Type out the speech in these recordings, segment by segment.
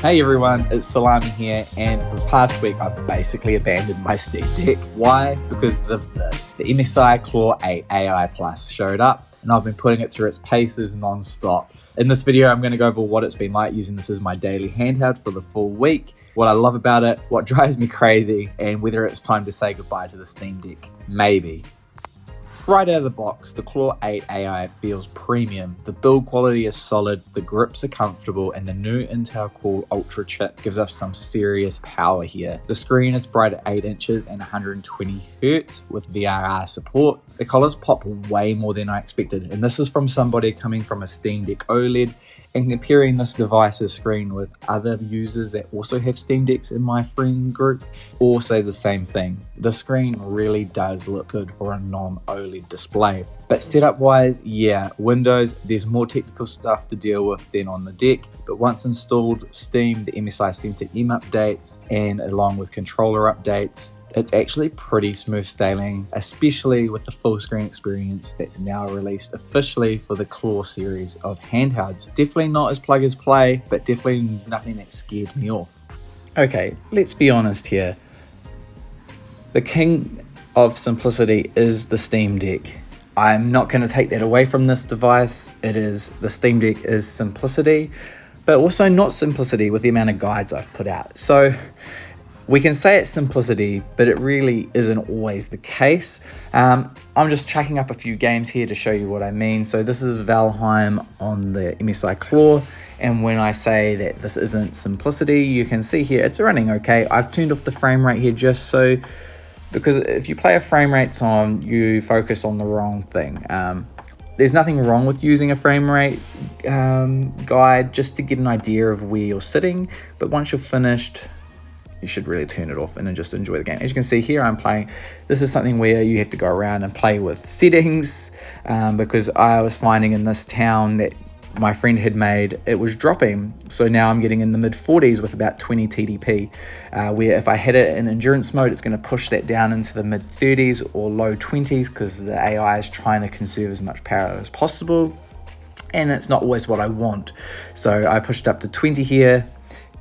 Hey everyone, it's Salami here, and for the past week I've basically abandoned my Steam Deck. Why? Because of this. The MSI Claw 8 AI Plus showed up, and I've been putting it through its paces non-stop. In this video I'm going to go over what it's been like using this as my daily handheld for the full week, what I love about it, what drives me crazy, and whether it's time to say goodbye to the Steam Deck. Maybe. Right out of the box, the Claw 8 AI feels premium. The build quality is solid, the grips are comfortable, and the new Intel Core Ultra chip gives us some serious power here. The screen is bright at 8 inches and 120Hz with VRR support. The colors pop way more than I expected, and this is from somebody coming from a Steam Deck OLED and comparing this device's screen with other users that also have Steam Decks in my friend group all say the same thing. The screen really does look good for a non-OLED display. But setup wise, yeah, Windows, there's more technical stuff to deal with than on the deck, but once installed Steam, the MSI Center M updates, and along with controller updates, it's actually pretty smooth sailing, especially with the full screen experience that's now released officially for the Claw series of handhelds. Definitely not as plug as play, but definitely nothing that scared me off. Okay, let's be honest here. The king of simplicity is the Steam Deck. I'm not going to take that away from this device. The Steam Deck is simplicity, but also not simplicity with the amount of guides I've put out. So we can say it's simplicity, but it really isn't always the case. I'm just checking up a few games here to show you what I mean. So this is Valhem on the MSI Claw, and when I say that this isn't simplicity, you can see here it's running okay. I've turned off the frame rate here just so, because if you play a frame rates on, you focus on the wrong thing. There's nothing wrong with using a frame rate guide just to get an idea of where you're sitting, but once you're finished, you should really turn it off and then just enjoy the game. As you can see here, I'm playing. This is something where you have to go around and play with settings because I was finding in this town that my friend had made, it was dropping. So now I'm getting in the mid 40s with about 20 TDP, where if I hit it in endurance mode, it's going to push that down into the mid 30s or low 20s because the AI is trying to conserve as much power as possible. And it's not always what I want. So I pushed up to 20 here,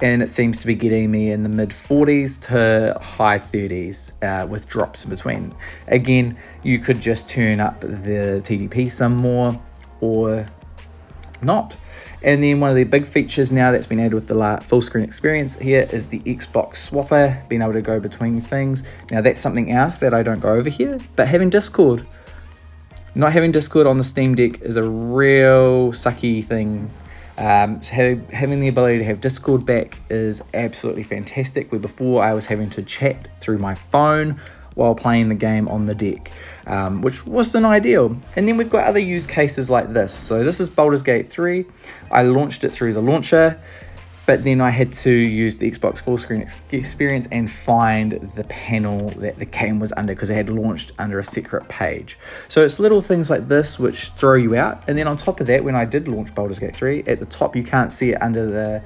and it seems to be getting me in the mid 40s to high 30s with drops in between. Again, you could just turn up the TDP some more or not. And then one of the big features now that's been added with the full screen experience here is the Xbox swapper, being able to go between things. Now that's something else that I don't go over here, but having Discord. Not having Discord on the Steam Deck is a real sucky thing. So having the ability to have Discord back is absolutely fantastic, where before I was having to chat through my phone while playing the game on the deck, which wasn't ideal. And then we've got other use cases like this. So this is Boulders Gate 3. I launched it through the launcher, but then I had to use the Xbox full screen experience and find the panel that the game was under because it had launched under a separate page. So it's little things like this which throw you out. And then on top of that, when I did launch Boulders Gate 3, at the top you can't see it under the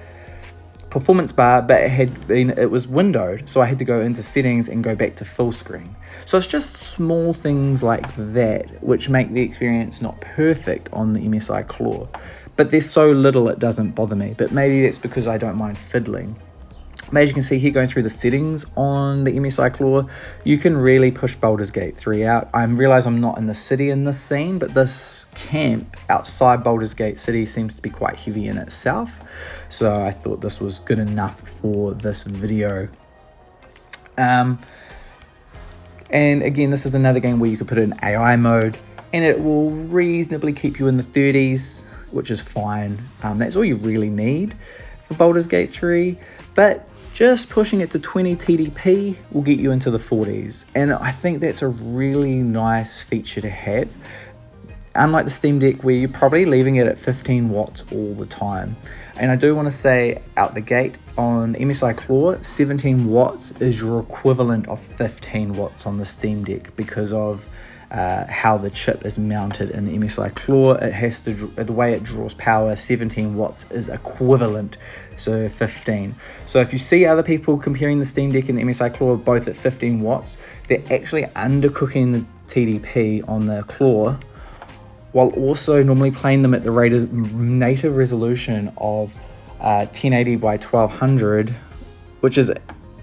performance bar, but it was windowed, so I had to go into settings and go back to full screen. So it's just small things like that which make the experience not perfect on the MSI Claw. But there's so little it doesn't bother me, but maybe that's because I don't mind fiddling. As you can see here, going through the settings on the MSI Claw, you can really push Boulders Gate 3 out. I realize I'm not in the city in this scene, but this camp outside Boulders Gate City seems to be quite heavy in itself. So I thought this was good enough for this video. And again, this is another game where you could put it in AI mode, and it will reasonably keep you in the 30s, which is fine. That's all you really need for Boulders Gate 3, but just pushing it to 20 TDP will get you into the 40s, and I think that's a really nice feature to have. Unlike the Steam Deck, where you're probably leaving it at 15 watts all the time. And I do want to say out the gate, on MSI Claw, 17 watts is your equivalent of 15 watts on the Steam Deck because of how the chip is mounted in the MSI Claw. It has to, the way it draws power, 17 watts is equivalent, so 15. So if you see other people comparing the Steam Deck and the MSI Claw both at 15 watts, they're actually undercooking the TDP on the Claw, while also normally playing them at the native resolution of 1080 by 1200, which is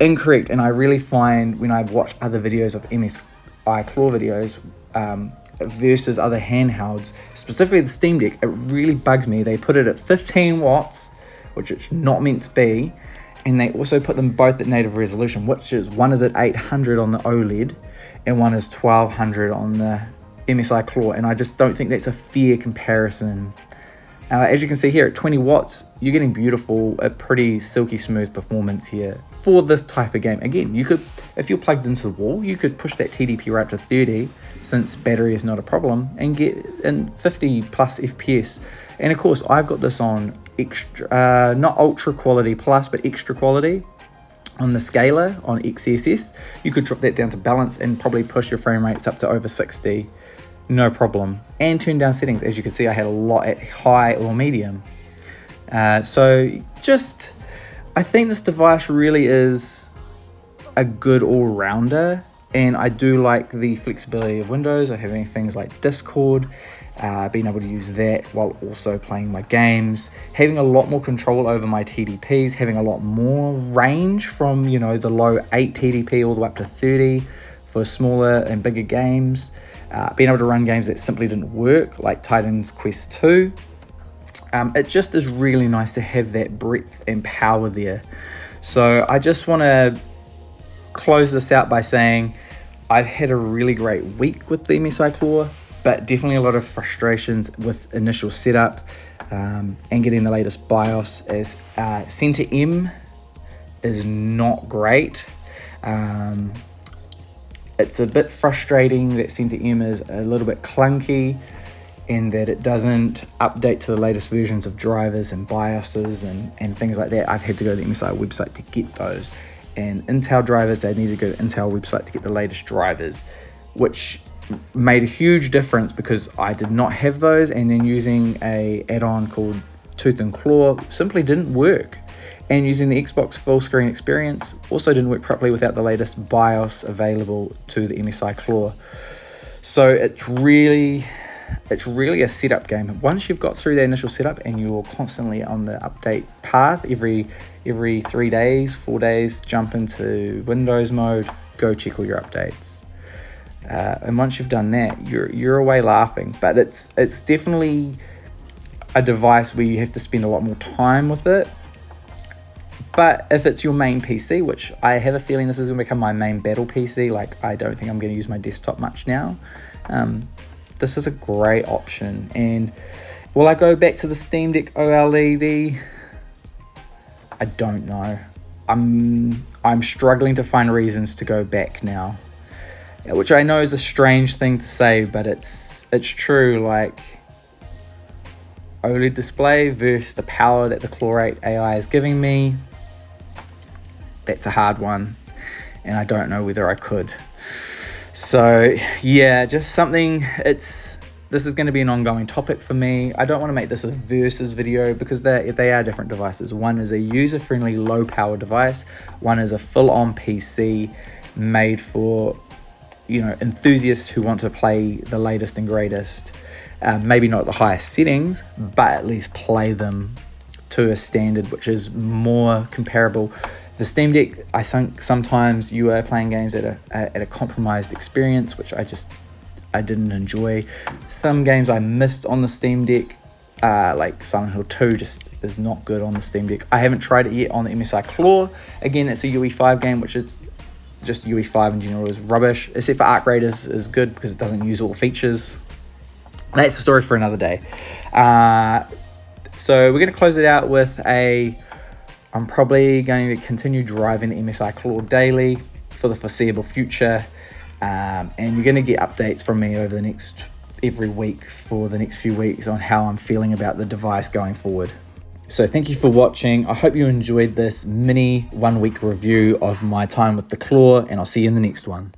incorrect. And I really find when I've watched other videos of MSI Claw videos versus other handhelds, specifically the Steam Deck, it really bugs me. They put it at 15 watts, which it's not meant to be, and they also put them both at native resolution, which is one is at 800 on the OLED and one is 1200 on the MSI Claw, and I just don't think that's a fair comparison. As you can see here, at 20 watts, you're getting beautiful, a pretty silky smooth performance here for this type of game. Again, you could, if you're plugged into the wall, you could push that TDP right to 30, since battery is not a problem, and get in 50 plus FPS. And of course, I've got this on extra, not ultra quality plus, but extra quality on the scaler on XSS. You could drop that down to balance and probably push your frame rates up to over 60. No problem. And turn down settings. As you can see, I had a lot at high or medium. So just, I think this device really is a good all-rounder, and I do like the flexibility of Windows, of having things like Discord, being able to use that while also playing my games, having a lot more control over my TDPs, having a lot more range from, you know, the low 8 TDP all the way up to 30 for smaller and bigger games. Being able to run games that simply didn't work, like Titan's Quest 2. It just is really nice to have that breadth and power there. So I just want to close this out by saying I've had a really great week with the MSI Claw, but definitely a lot of frustrations with initial setup and getting the latest BIOS, as Center M is not great. It's a bit frustrating that Center M is a little bit clunky in that it doesn't update to the latest versions of drivers and BIOSes and things like that. I've had to go to the MSI website to get those. And Intel drivers, I need to go to the Intel website to get the latest drivers, which made a huge difference because I did not have those, and then using a add-on called Tooth and Claw simply didn't work. And using the Xbox full screen experience also didn't work properly without the latest BIOS available to the MSI Claw. So it's really a setup game. Once you've got through the initial setup and you're constantly on the update path, every 3 days, 4 days, jump into Windows mode, go check all your updates. And once you've done that, you're away laughing. But it's definitely a device where you have to spend a lot more time with it. But if it's your main PC, which I have a feeling this is going to become my main battle PC, like I don't think I'm going to use my desktop much now, this is a great option. And will I go back to the Steam Deck OLED? I don't know. I'm struggling to find reasons to go back now, which I know is a strange thing to say, but it's true. Like, OLED display versus the power that the Claw 8 AI is giving me, that's a hard one, and I don't know whether I could. So yeah, just something, this is going to be an ongoing topic for me. I don't want to make this a versus video because they are different devices. One is a user-friendly low-power device. One is a full-on PC made for, you know, enthusiasts who want to play the latest and greatest. Maybe not the highest settings, but at least play them to a standard which is more comparable. The Steam Deck, I think sometimes you are playing games at a compromised experience, which I didn't enjoy. Some games I missed on the Steam Deck, like Silent Hill 2 just is not good on the Steam Deck. I haven't tried it yet on the MSI Claw. Again, it's a UE5 game, which is just UE5 in general is rubbish, except for Arc Raiders is good because it doesn't use all the features. That's a story for another day. So we're going to close it out with I'm probably going to continue driving the MSI Claw daily for the foreseeable future. And you're going to get updates from me over every week for the next few weeks on how I'm feeling about the device going forward. So thank you for watching. I hope you enjoyed this mini 1 week review of my time with the Claw, and I'll see you in the next one.